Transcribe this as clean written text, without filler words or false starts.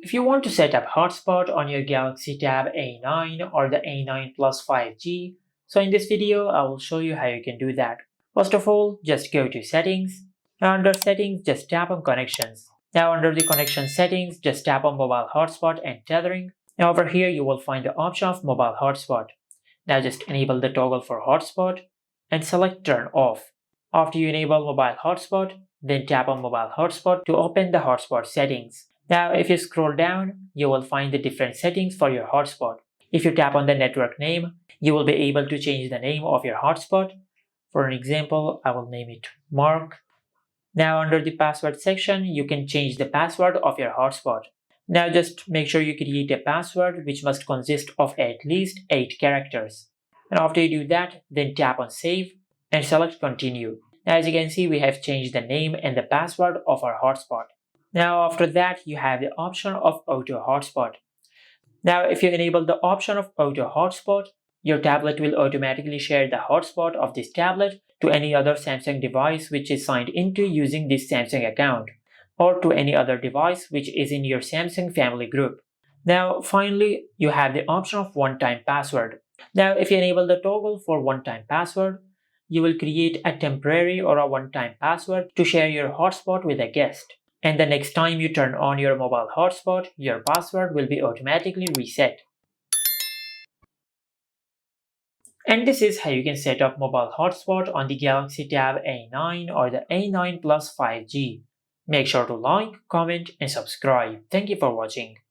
If you want to set up Hotspot on your Galaxy Tab A9 or the A9 Plus 5G, so in this video I will show you how you can do that. First of all, just go to Settings. Now under Settings, just tap on Connections. Now under the Connection Settings, just tap on Mobile Hotspot and Tethering. Now over here you will find the option of Mobile Hotspot. Now just enable the toggle for Hotspot and select Turn Off. After you enable Mobile Hotspot, then tap on Mobile Hotspot to open the hotspot settings. Now if you scroll down, you will find the different settings for your hotspot. If you tap on the network name, you will be able to change the name of your hotspot. For an example, I will name it Mark. Now under the password section, you can change the password of your hotspot. Now just make sure you create a password which must consist of at least 8 characters. And after you do that, then tap on Save and select Continue. Now as you can see, we have changed the name and the password of our hotspot. Now after that, you have the option of Auto Hotspot. Now if you enable the option of Auto Hotspot, your tablet will automatically share the hotspot of this tablet to any other Samsung device which is signed into using this Samsung account, or to any other device which is in your Samsung family group. Now finally, you have the option of one-time password. Now if you enable the toggle for one-time password, you will create a temporary or a one-time password to share your hotspot with a guest. And the next time you turn on your mobile hotspot, your password will be automatically reset. And this is how you can set up mobile hotspot on the Galaxy Tab A9 or the A9 Plus 5G. Make sure to like, comment, and subscribe. Thank you for watching.